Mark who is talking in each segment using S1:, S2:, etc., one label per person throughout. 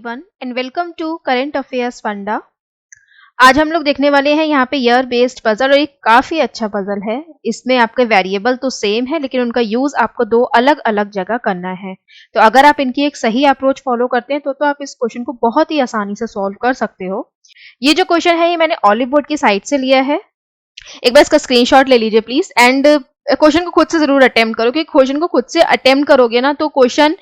S1: Everyone and welcome to current affairs funda. आज हम लोग देखने वाले हैं यहाँ पे ईयर बेस्ड पजल और एक काफी अच्छा पजल है। इसमें आपके वेरिएबल तो सेम है लेकिन उनका यूज आपको दो अलग अलग जगह करना है। तो अगर आप इनकी एक सही अप्रोच फॉलो करते हैं तो आप इस क्वेश्चन को बहुत ही आसानी से सॉल्व कर सकते हो। ये जो क्वेश्चन है ये मैंने ऑलिव बोर्ड की साइट से लिया है। एक बार इसका स्क्रीनशॉट ले लीजिए प्लीज एंड क्वेश्चन को खुद से जरूर अटेम्प्ट करो, क्योंकि क्वेश्चन को खुद से अटेम्प्ट करोगे ना तो क्वेश्चन,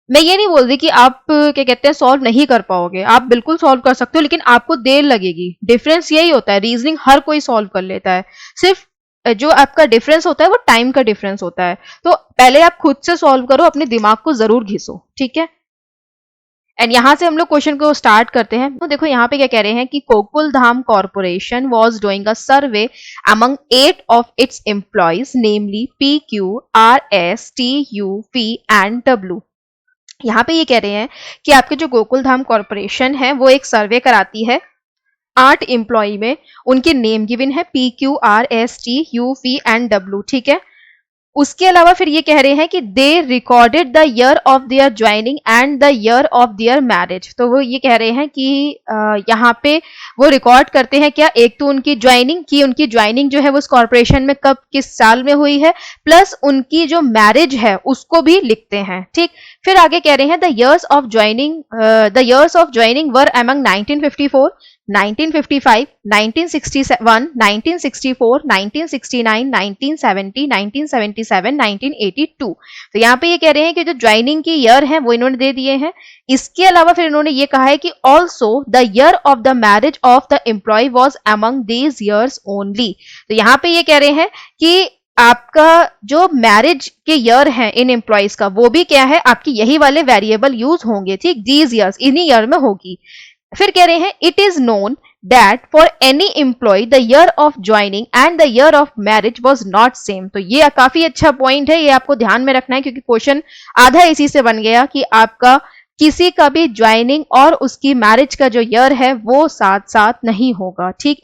S1: मैं ये नहीं बोल रही कि आप क्या कहते हैं सॉल्व नहीं कर पाओगे, आप बिल्कुल सॉल्व कर सकते हो लेकिन आपको देर लगेगी। डिफरेंस यही होता है, रीजनिंग हर कोई सॉल्व कर लेता है, सिर्फ जो आपका डिफरेंस होता है वो टाइम का डिफरेंस होता है। तो पहले आप खुद से सॉल्व करो, अपने दिमाग को जरूर घिसो, ठीक है। एंड यहां से हम लोग क्वेश्चन को स्टार्ट करते हैं। तो देखो यहाँ पे क्या कह रहे हैं कि Gokuldham corporation was doing a survey among 8 of its employees namely PQ, RS, TU, V and W। यहाँ पे ये कह रहे हैं कि आपके जो गोकुलधाम कॉर्पोरेशन है वो एक सर्वे कराती है 8 एम्प्लॉय में, उनके नेम गिवन है PQ, RS, TU, V and W, ठीक है। उसके अलावा फिर ये कह रहे हैं कि they recorded the year of their joining and the year of their marriage. तो वो ये कह रहे हैं कि यहाँ पे वो रिकॉर्ड करते हैं क्या, एक तो उनकी ज्वाइनिंग जो है वो उस कॉर्पोरेशन में कब किस साल में हुई है, प्लस उनकी जो मैरिज है उसको भी लिखते हैं, ठीक। फिर आगे कह रहे हैं the years of joining were among 1954, 1955, 1961, 1964, 1969, 1970, 1977, 1982। तो यहाँ पे ये कह रहे हैं कि जो ज्वाइनिंग की ईयर है वो इन्होंने दे दिए हैं। इसके अलावा फिर इन्होंने ये कहा है कि also the year of the marriage of the employ was among these years only. तो यहाँ पे ये कह रहे हैं कि आपका जो मैरिज के ईयर है इन एम्प्लॉयज का वो भी क्या है, आपकी यही वाले वेरिएबल यूज होंगे, ठीक, दीज ईयर्स, इन्हीं ईयर में होगी। फिर कह रहे हैं it is known that for any employ the year of joining and the year of marriage was not same. तो ये काफी अच्छा पॉइंट है, ये आपको ध्यान में रखना है क्योंकि क्वेश्चन आधा इसी से बन गया कि आपका किसी का भी ज्वाइनिंग और उसकी मैरिज का जो ईयर है वो साथ साथ नहीं होगा, ठीक।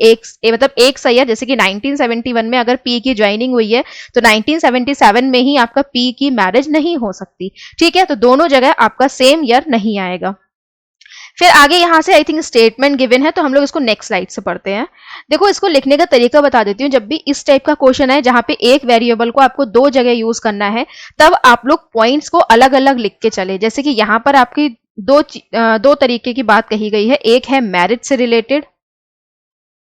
S1: मतलब एक सही है, जैसे कि 1971 में अगर P की ज्वाइनिंग हुई है तो 1977 में ही आपका P की मैरिज नहीं हो सकती, ठीक है। तो दोनों जगह आपका सेम ईयर नहीं आएगा। फिर आगे यहां से आई थिंक स्टेटमेंट गिवन है, तो हम लोग इसको नेक्स्ट स्लाइड से पढ़ते हैं। देखो इसको लिखने का तरीका बता देती हूँ। जब भी इस टाइप का क्वेश्चन है जहां पे एक वेरिएबल को आपको दो जगह यूज करना है तब आप लोग पॉइंट्स को अलग अलग लिख के चले। जैसे कि यहाँ पर आपकी दो तरीके की बात कही गई है, एक है मैरिज से रिलेटेड,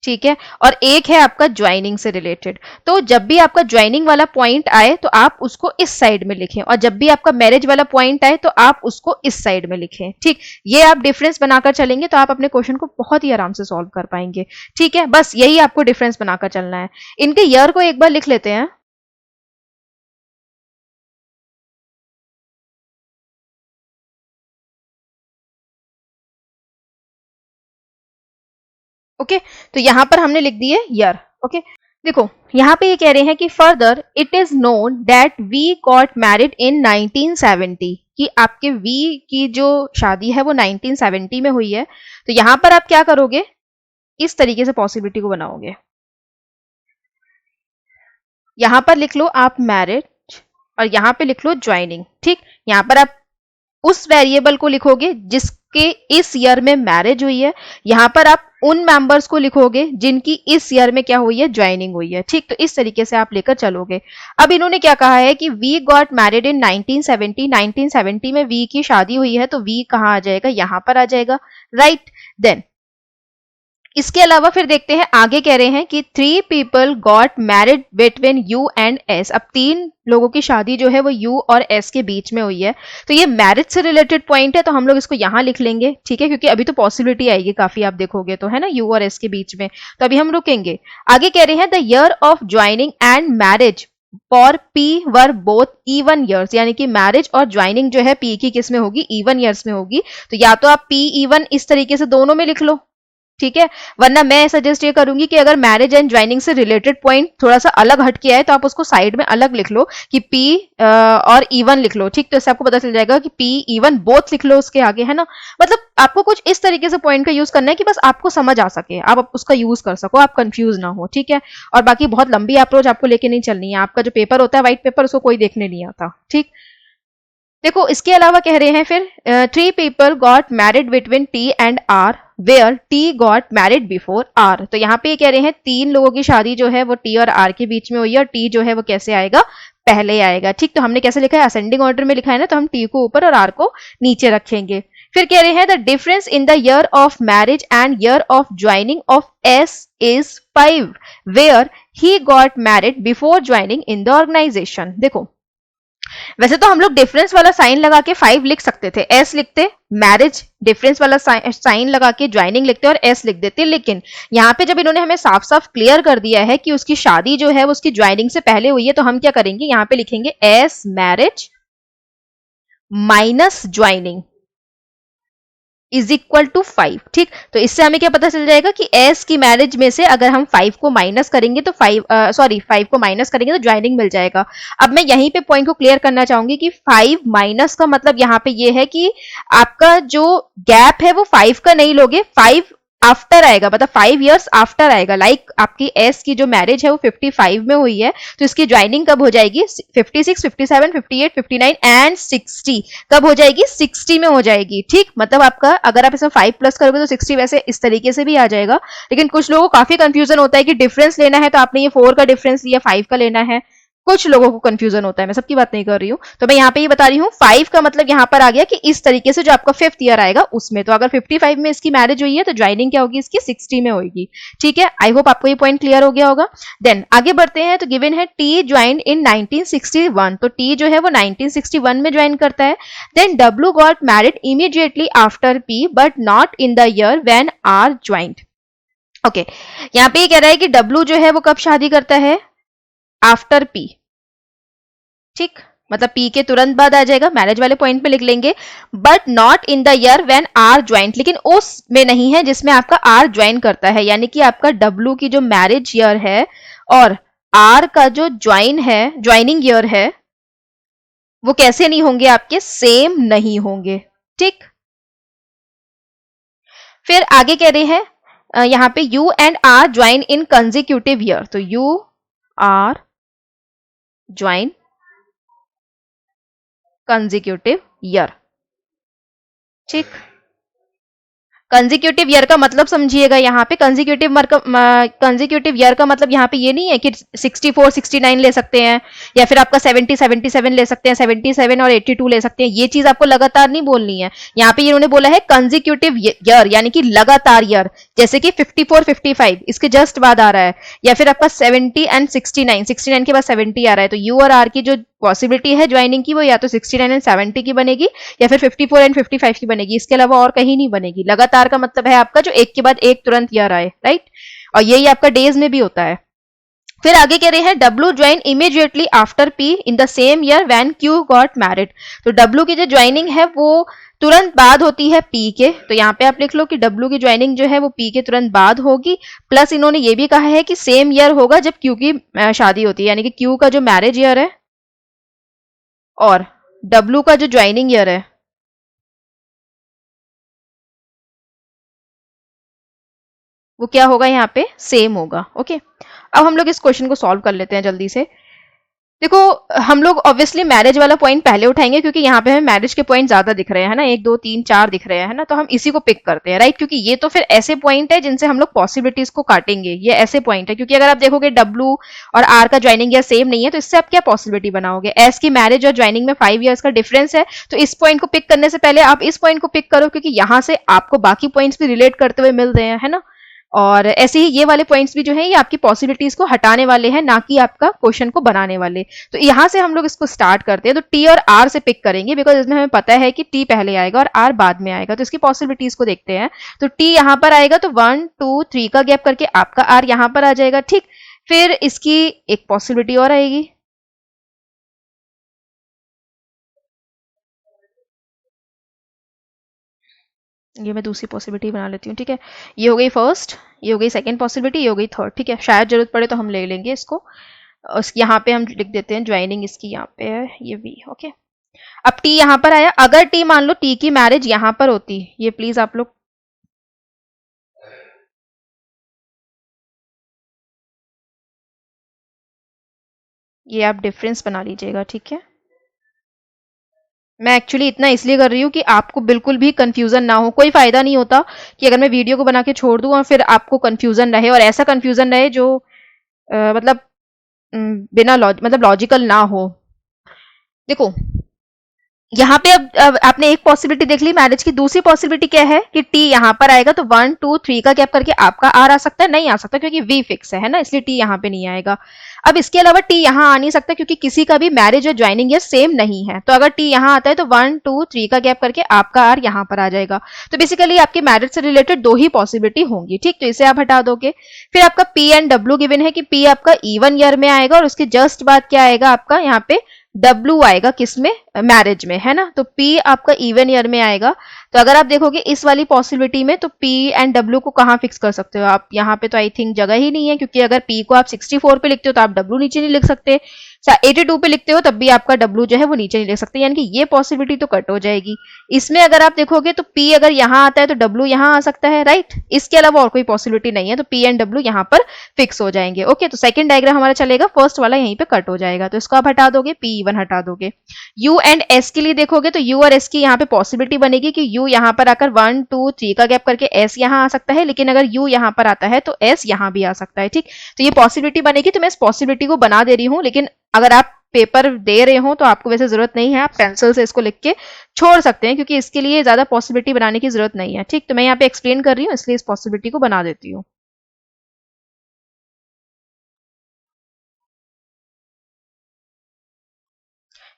S1: ठीक है, और एक है आपका ज्वाइनिंग से रिलेटेड। तो जब भी आपका ज्वाइनिंग वाला पॉइंट आए तो आप उसको इस साइड में लिखें, और जब भी आपका मैरिज वाला पॉइंट आए तो आप उसको इस साइड में लिखें, ठीक। ये आप डिफरेंस बनाकर चलेंगे तो आप अपने क्वेश्चन को बहुत ही आराम से सॉल्व कर पाएंगे, ठीक है। बस यही आपको डिफरेंस बनाकर चलना है। इनके ईयर को एक बार लिख लेते हैं। ओके, तो यहां पर हमने लिख दिए ईयर। ओके, देखो यहां पे ये कह रहे हैं कि further it is known that we got married in 1970, कि आपके वी की जो शादी है वो 1970 में हुई है। तो यहां पर आप क्या करोगे, इस तरीके से पॉसिबिलिटी को बनाओगे। यहां पर लिख लो आप मैरिज और यहां पे लिख लो ज्वाइनिंग, ठीक। यहां पर आप उस वेरिएबल को लिखोगे जिसके इस ईयर में मैरिज हुई है, यहां पर आप उन मेंबर्स को लिखोगे जिनकी इस ईयर में क्या हुई है, ज्वाइनिंग हुई है, ठीक। तो इस तरीके से आप लेकर चलोगे। अब इन्होंने क्या कहा है कि वी गॉट मैरिड इन 1970, 1970 में वी की शादी हुई है, तो वी कहां आ जाएगा, यहां पर आ जाएगा, राइट। देन इसके अलावा फिर देखते हैं आगे कह रहे हैं कि 3 people got married between U and S। अब 3 लोगों की शादी जो है वो U और S के बीच में हुई है। तो ये मैरिज से रिलेटेड पॉइंट है, तो हम लोग इसको यहां लिख लेंगे, ठीक है, क्योंकि अभी तो पॉसिबिलिटी आएगी काफी, आप देखोगे तो, है ना, U और S के बीच में। तो अभी हम रुकेंगे। आगे कह रहे हैं the year of joining and marriage for P were both even years, यानी कि मैरिज और ज्वाइनिंग जो है P की किस में होगी, इवन ईयर्स में होगी। तो या तो आप P इवन इस तरीके से दोनों में लिख लो, ठीक है, वरना मैं सजेस्ट ये करूंगी कि अगर मैरिज एंड ज्वाइनिंग से रिलेटेड पॉइंट थोड़ा सा अलग हटके आए तो आप उसको साइड में अलग लिख लो कि P और इवन लिख लो, ठीक। तो इससे आपको पता चल जाएगा कि P इवन बोथ लिख लो उसके आगे, है ना। मतलब आपको कुछ इस तरीके से पॉइंट का यूज करना है कि बस आपको समझ आ सके, आप उसका यूज कर सको, आप कंफ्यूज ना हो, ठीक है। और बाकी बहुत लंबी अप्रोच आपको लेके नहीं चलनी है। आपका जो पेपर होता है व्हाइट पेपर, उसको कोई देखने नहीं आता, ठीक। देखो इसके अलावा कह रहे हैं फिर 3 people got married between T and R where T got married before R। तो यहाँ पे ये कह रहे हैं 3 लोगों की शादी जो है वो T और R के बीच में हुई है और T जो है वो कैसे आएगा, पहले आएगा। ठीक, तो हमने कैसे लिखा है, असेंडिंग ऑर्डर में लिखा है ना, तो हम T को ऊपर और R को नीचे रखेंगे। फिर कह रहे हैं the difference in the year of marriage and year of joining of S is 5 where he got married before joining in the organisation. देखो वैसे तो हम लोग डिफरेंस वाला साइन लगा के 5 लिख सकते थे, एस लिखते, मैरिज डिफरेंस वाला साइन लगा के ज्वाइनिंग लिखते और एस लिख देते, लेकिन यहाँ पे जब इन्होंने हमें साफ साफ क्लियर कर दिया है कि उसकी शादी जो है वो उसकी ज्वाइनिंग से पहले हुई है, तो हम क्या करेंगे, यहाँ पे लिखेंगे S marriage minus joining is equal to 5। ठीक, तो इससे हमें क्या पता चल जाएगा कि एस की मैरिज में से अगर हम 5 को माइनस करेंगे तो 5 को माइनस करेंगे तो ज्वाइनिंग मिल जाएगा। अब मैं यहीं पे पॉइंट को क्लियर करना चाहूंगी कि 5 माइनस का मतलब यहाँ पे ये है कि आपका जो गैप है वो 5 का नहीं लोगे, 5 आफ्टर आएगा, मतलब 5 इयर्स आफ्टर आएगा। लाइक आपकी एस की जो मैरिज है वो 55 में हुई है, तो इसकी ज्वाइनिंग कब हो जाएगी, 56, 57, 58, 59 एंड 60 कब हो जाएगी, 60 में हो जाएगी। ठीक, मतलब आपका अगर आप इसमें 5 प्लस करोगे तो 60 वैसे इस तरीके से भी आ जाएगा, लेकिन कुछ लोगों को काफी कंफ्यूजन होता है कि डिफरेंस लेना है तो आपने ये 4 का डिफरेंस लिया, 5 का लेना है, कुछ लोगों को कंफ्यूजन होता है, मैं सबकी बात नहीं कर रही हूँ। तो मैं यहाँ पे ये बता रही हूँ 5 का मतलब यहाँ पर आ गया कि इस तरीके से जो आपका 5th ईयर आएगा उसमें, तो अगर 55 में इसकी मैरिज हुई है तो ज्वाइनिंग क्या होगी इसकी, 60 में होगी। ठीक है, आई होप आपको ये पॉइंट क्लियर हो गया होगा। देन आगे बढ़ते हैं, तो गिवन है टी ज्वाइन इन 1961, तो टी जो है वो 1961 में ज्वाइन करता है। Then W got married immediately after P but not in the year when R joined. Okay, यहाँ पे ये कह रहा है कि डब्ल्यू जो है वो कब शादी करता है, आफ्टर पी। ठीक, मतलब पी के तुरंत बाद आ जाएगा, मैरिज वाले पॉइंट पे लिख लेंगे, but not in the year when R joined, लेकिन उस में नहीं है जिसमें आपका आर ज्वाइन करता है, यानी कि आपका डब्ल्यू की जो मैरिज ईयर है और आर का जो ज्वाइन है, ज्वाइनिंग ईयर है, वो कैसे नहीं होंगे, आपके सेम नहीं होंगे। ठीक, फिर आगे कह रहे हैं यहां पे you and are join in consecutive year, तो you are join consecutive year. ठीक, कंजिक्यूटिव ईयर का मतलब समझिएगा, यहाँ पे कंजिक्यूटिव ईयर का मतलब यहाँ पे ये नहीं है कि 64 69 ले सकते हैं या फिर आपका 70 77 ले सकते हैं, 77 और 82 ले सकते हैं, ये चीज आपको लगातार नहीं बोलनी है। यहाँ पे इन्होंने बोला है कंजिक्यूटिव ईयर, यानी कि लगातार ईयर, जैसे कि 54 55 इसके जस्ट बाद आ रहा है, या फिर आपका 70 एंड 69 के बाद 70 आ रहा है, तो यू और आर की जो पॉसिबिलिटी है ज्वाइनिंग की वो या तो 69 एंड 70 की बनेगी या फिर 54 एंड 55 की बनेगी, इसके अलावा और कहीं नहीं बनेगी। लगातार का मतलब है आपका जो एक के बाद एक तुरंत ईयर आए, राइट, और यही आपका डेज में भी होता है। फिर आगे कह रहे हैं W join immediately after P in the same year when Q got married, तो डब्ल्यू की जो ज्वाइनिंग है वो तुरंत बाद होती है पी के, तो यहाँ पे आप लिख लो कि डब्ल्यू की ज्वाइनिंग जो है वो पी के तुरंत बाद होगी, प्लस इन्होंने ये भी कहा है कि सेम ईयर होगा जब क्यू की शादी होती है, यानी कि क्यू का जो मैरिज ईयर है और डब्ल्यू का जो ज्वाइनिंग ईयर है वो क्या होगा, यहाँ पे सेम होगा। ओके, अब हम लोग इस क्वेश्चन को सॉल्व कर लेते हैं जल्दी से। देखो हम लोग ऑब्वियसली मैरिज वाला पॉइंट पहले उठाएंगे क्योंकि यहाँ पे हमें मैरिज के पॉइंट ज्यादा दिख रहे हैं ना, 1 2 3 4 दिख रहे हैं ना, तो हम इसी को पिक करते हैं, राइट, क्योंकि ये तो फिर ऐसे पॉइंट है जिनसे हम लोग पॉसिबिलिटीज को काटेंगे, ये ऐसे पॉइंट है क्योंकि अगर आप देखोगे डब्ल्यू और आर का ज्वाइनिंग ईयर सेम नहीं है तो इससे आप क्या पॉसिबिलिटी बनाओगे, एस की मैरिज और ज्वाइनिंग में 5 ईयर्स का डिफरेंस है, तो इस पॉइंट को पिक करने से पहले आप इस पॉइंट को पिक करो क्योंकि यहाँ से आपको बाकी पॉइंट्स भी रिलेट करते हुए मिल रहे हैं, है ना। और ऐसे ही ये वाले पॉइंट्स भी जो है ये आपकी पॉसिबिलिटीज को हटाने वाले हैं, ना कि आपका क्वेश्चन को बनाने वाले। तो यहां से हम लोग इसको स्टार्ट करते हैं, तो टी और आर से पिक करेंगे बिकॉज इसमें हमें पता है कि टी पहले आएगा और आर बाद में आएगा, तो इसकी पॉसिबिलिटीज को देखते हैं। तो टी यहां पर आएगा तो 1 2 3 का गैप करके आपका आर यहां पर आ जाएगा। ठीक, फिर इसकी एक पॉसिबिलिटी और आएगी, ये मैं दूसरी पॉसिबिलिटी बना लेती हूँ। ठीक है, ये हो गई फर्स्ट, ये हो गई सेकंड पॉसिबिलिटी, ये हो गई थर्ड। ठीक है, शायद जरूरत पड़े तो हम ले लेंगे इसको, यहाँ पे हम लिख देते हैं ज्वाइनिंग इसकी यहाँ पे है, ये वी। ओके, अब टी यहाँ पर आया, अगर टी मान लो टी की मैरिज यहाँ पर होती, ये प्लीज आप लोग ये आप डिफरेंस बना लीजिएगा। ठीक है, मैं एक्चुअली इतना इसलिए कर रही हूँ कि आपको बिल्कुल भी कंफ्यूजन ना हो। कोई फायदा नहीं होता कि अगर मैं वीडियो को बना के छोड़ दूं और फिर आपको कंफ्यूजन रहे, और ऐसा कंफ्यूजन रहे जो मतलब बिना मतलब लॉजिकल ना हो। देखो, यहाँ पे अब आपने एक पॉसिबिलिटी देख ली मैरिज की। दूसरी पॉसिबिलिटी क्या है कि टी यहाँ पर आएगा तो 1 2 3 का गैप करके आपका आर आ सकता है, नहीं आ सकता क्योंकि वी फिक्स है ना, इसलिए टी यहाँ पे नहीं आएगा। अब इसके अलावा टी यहाँ आ नहीं सकता क्योंकि किसी का भी मैरिज और ज्वाइनिंग ईयर सेम नहीं है। तो अगर टी यहाँ आता है तो 1 2 3 का गैप करके आपका आर यहाँ पर आ जाएगा। तो बेसिकली आपके मैरिज से रिलेटेड दो ही पॉसिबिलिटी होंगी, ठीक। तो इसे आप हटा दोगे। फिर आपका पी एंड डब्ल्यू गिवन है कि पी आपका इवन ईयर में आएगा और उसके जस्ट बाद क्या आएगा आपका यहाँ पे डब्ल्यू आएगा, किसमें, मैरिज में, है ना। तो पी आपका इवन ईयर में आएगा। तो अगर आप देखोगे इस वाली पॉसिबिलिटी में, तो पी एंड डब्ल्यू को कहाँ फिक्स कर सकते हो आप, यहाँ पे तो आई थिंक जगह ही नहीं है, क्योंकि अगर पी को आप 64 पे लिखते हो तो आप डब्ल्यू नीचे नहीं लिख सकते, 82 पे लिखते हो तब भी आपका डब्ल्यू जो है वो नीचे नहीं लिख सकते, यानी कि ये पॉसिबिलिटी तो कट हो जाएगी। इसमें अगर आप देखोगे तो पी अगर यहाँ आता है तो डब्ल्यू यहाँ आ सकता है, राइट। इसके अलावा और कोई पॉसिबिलिटी नहीं है, तो पी एंड डब्ल्यू यहाँ पर फिक्स हो जाएंगे। ओके, तो सेकंड डायग्राम हमारा चलेगा, फर्स्ट वाला यहीं पे कट हो जाएगा, तो इसको आप हटा दोगे, पी इवन हटा दोगे। यू एंड एस के लिए देखोगे तो यू और एस की यहाँ पे पॉसिबिलिटी बनेगी कि यू यहाँ पर आकर 1 2 3 का गैप करके एस यहाँ आ सकता है, लेकिन अगर यू यहाँ पर आता है तो एस यहाँ भी आ सकता है, ठीक। तो ये पॉसिबिलिटी बनेगी, तो मैं इस पॉसिबिलिटी को बना दे रही हूँ, लेकिन अगर आप पेपर दे रहे हो तो आपको वैसे जरूरत नहीं है, आप पेंसिल से इसको लिख के छोड़ सकते हैं, क्योंकि इसके लिए ज्यादा पॉसिबिलिटी बनाने की जरूरत नहीं है, ठीक। तो मैं यहाँ पे एक्सप्लेन कर रही हूँ इसलिए इस पॉसिबिलिटी को बना देती हूँ।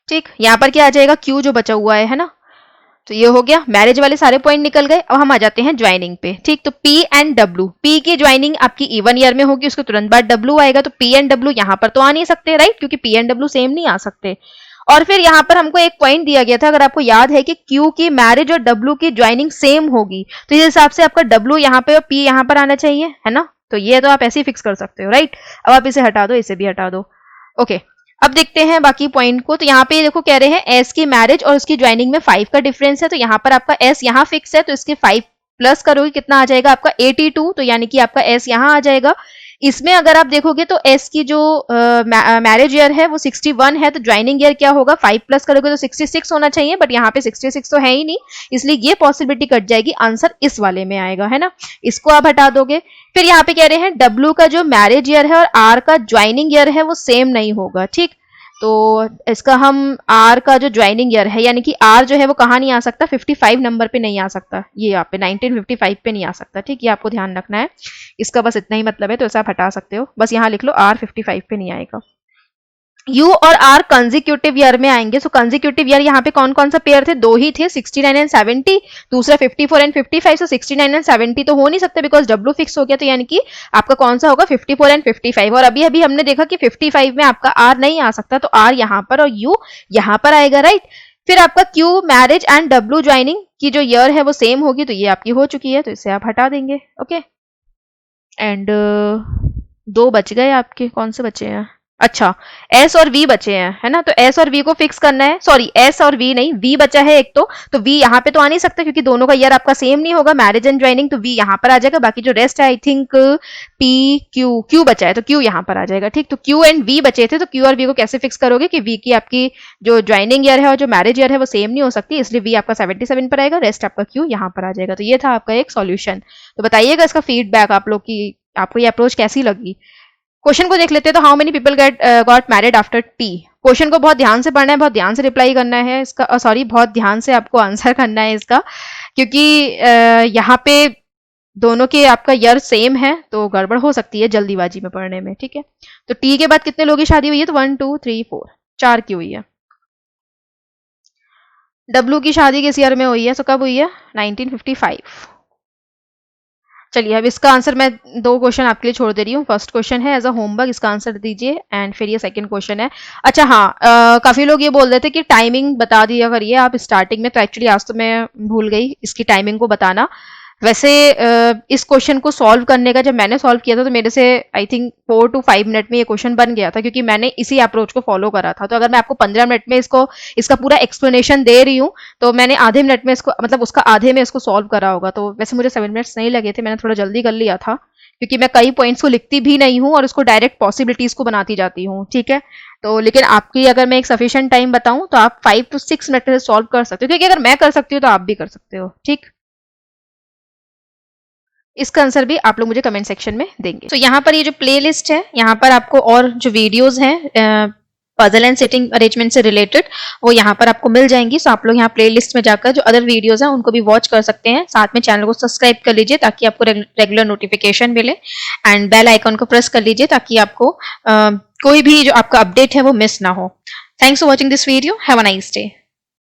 S1: ठीक, यहाँ पर क्या आ जाएगा, क्यू जो बचा हुआ है ना। तो ये हो गया, मैरिज वाले सारे पॉइंट निकल गए। अब हम आ जाते हैं ज्वाइनिंग पे, ठीक। तो पी एंड डब्ल्यू, पी की ज्वाइनिंग आपकी इवन ईयर में होगी, उसके तुरंत बाद डब्ल्यू आएगा, तो पी एंड डब्ल्यू यहाँ पर तो आ नहीं सकते, राइट, क्योंकि पी एंड डब्ल्यू सेम नहीं आ सकते। और फिर यहाँ पर हमको एक पॉइंट दिया गया था, अगर आपको याद है, कि क्यू की मैरिज और डब्ल्यू की ज्वाइनिंग सेम होगी, तो इस हिसाब से आपका डब्ल्यू यहाँ पे और पी यहाँ पर आना चाहिए, है ना। तो ये तो आप ऐसे ही फिक्स कर सकते हो, राइट। अब आप इसे हटा दो, इसे भी हटा दो। ओके, अब देखते हैं बाकी पॉइंट को। तो यहाँ पे देखो कह रहे हैं एस की मैरिज और उसकी ज्वाइनिंग में 5 का डिफरेंस है, तो यहाँ पर आपका एस यहाँ फिक्स है, तो इसके 5 प्लस करोगे कितना आ जाएगा आपका 82, तो यानी कि आपका एस यहाँ आ जाएगा। इसमें अगर आप देखोगे तो एस की जो मैरिज ईयर है वो 61 है, तो ज्वाइनिंग ईयर क्या होगा, 5 प्लस करोगे तो 66 होना चाहिए, बट यहाँ पे 66 तो है ही नहीं, इसलिए ये पॉसिबिलिटी कट जाएगी, आंसर इस वाले में आएगा, है ना। इसको आप हटा दोगे। फिर यहाँ पे कह रहे हैं डब्ल्यू का जो मैरिज ईयर है और आर का ज्वाइनिंग ईयर है वो सेम नहीं होगा, ठीक। तो इसका हम आर का जो ज्वाइनिंग ईयर है, यानी कि आर जो है वो कहाँ नहीं आ सकता, 55 नंबर पे नहीं आ सकता, ये यहाँ पे 1955 पे नहीं आ सकता, ठीक। ये आपको ध्यान रखना है, इसका बस इतना ही मतलब है, तो ऐसा आप हटा सकते हो, बस यहाँ लिख लो आर 55 पे नहीं आएगा। यू और आर कंजिक्यूटिव ईयर में आएंगे। सो कंजिक्यूटिव ईयर यहाँ पे कौन कौन सा पेयर थे, दो ही थे, 69 एंड 70, दूसरा 54 एंड 55। सो 69 एंड 70 तो हो नहीं सकते बिकॉज डब्ल्यू फिक्स हो गया, तो यानी कि आपका कौन सा होगा, 54 एंड 55। और अभी अभी हमने देखा कि 55 में आपका आर नहीं आ सकता, तो आर यहाँ पर और यू यहाँ पर आएगा, राइट। फिर आपका Q marriage and W joining की जो ईयर है वो सेम होगी, तो ये आपकी हो चुकी है, तो इसे आप हटा देंगे। ओके, एंड दो बच गए आपके, कौन से बचे हैं, अच्छा एस और वी बचे हैं, है ना। तो एस और वी को फिक्स करना है, सॉरी एस और वी नहीं, वी बचा है एक, तो वी यहाँ पे तो आ नहीं सकता क्योंकि दोनों का ईयर आपका सेम नहीं होगा, मैरिज एंड ज्वाइनिंग, तो वी यहाँ पर आ जाएगा। बाकी जो रेस्ट है I think P Q, Q बचा है तो क्यू यहाँ पर आ जाएगा, ठीक। तो क्यू एंड वी बचे थे, तो क्यू और वी को कैसे फिक्स करोगे कि वी की आपकी जो ज्वाइनिंग ईयर है और जो मैरिज ईयर है वो सेम नहीं हो सकती, इसलिए वी आपका 77 पर आएगा, रेस्ट आपका क्यू यहाँ पर आ जाएगा। तो ये था आपका एक सॉल्यूशन। तो बताइएगा इसका फीडबैक आप लोग की, आपको ये अप्रोच कैसी लगी। क्वेश्चन को देख लेते हैं। तो how many people got married after T. Question को बहुत ध्यान से पढ़ना है, बहुत ध्यान से रिप्लाई करना है इसका, सॉरी बहुत ध्यान से आपको आंसर करना है इसका, क्योंकि यहाँ पे दोनों के आपका ईयर सेम है, तो गड़बड़ हो सकती है जल्दीबाजी में पढ़ने में, ठीक है। तो टी के बाद कितने लोगों की शादी हुई है, तो 1 2 3 4 4 की हुई है। डब्ल्यू की शादी किस ईयर में हुई है, सो कब हुई है, 1955। चलिए अब इसका आंसर मैं दो क्वेश्चन आपके लिए छोड़ दे रही हूँ। फर्स्ट क्वेश्चन है एज अ होमवर्क, इसका आंसर दीजिए, एंड फिर ये सेकंड क्वेश्चन है। अच्छा हाँ, काफी लोग ये बोल रहे थे कि टाइमिंग बता दिया करिए आप स्टार्टिंग में, तो एक्चुअली आज तो मैं भूल गई इसकी टाइमिंग को बताना। वैसे इस क्वेश्चन को सॉल्व करने का जब मैंने सॉल्व किया था तो मेरे से आई थिंक 4 to 5 मिनट में ये क्वेश्चन बन गया था, क्योंकि मैंने इसी अप्रोच को फॉलो करा था। तो अगर मैं आपको 15 मिनट में इसका पूरा एक्सप्लेनेशन दे रही हूँ तो मैंने आधे मिनट में इसको, मतलब उसका आधे में इसको सॉल्व करा होगा। तो वैसे मुझे 7 मिनट्स नहीं लगे थे, मैंने थोड़ा जल्दी कर लिया था क्योंकि मैं कई पॉइंट्स को लिखती भी नहीं हूँ और उसको डायरेक्ट पॉसिबिलिटीज को बनाती जाती हूँ, ठीक है। तो लेकिन आपकी अगर मैं एक सफिशिएंट टाइम बताऊं तो आप 5 to 6 मिनट में सॉल्व कर सकते हो, क्योंकि अगर मैं कर सकती हूँ तो आप भी कर सकते हो। ठीक, इसका आंसर भी आप लोग मुझे कमेंट सेक्शन में देंगे। तो यहाँ पर ये जो प्लेलिस्ट है, यहाँ पर आपको और जो वीडियोस हैं पजल एंड सेटिंग अरेंजमेंट से रिलेटेड, वो यहाँ पर आपको मिल जाएंगी। सो आप लोग यहाँ प्लेलिस्ट में जाकर जो अदर वीडियोस हैं उनको भी वॉच कर सकते हैं। साथ में चैनल को सब्सक्राइब कर लीजिए ताकि आपको रेगुलर नोटिफिकेशन मिले, एंड बेल आइकन को प्रेस कर लीजिए ताकि आपको कोई भी जो आपका अपडेट है वो मिस ना हो। Thanks for watching this video. Have a nice day.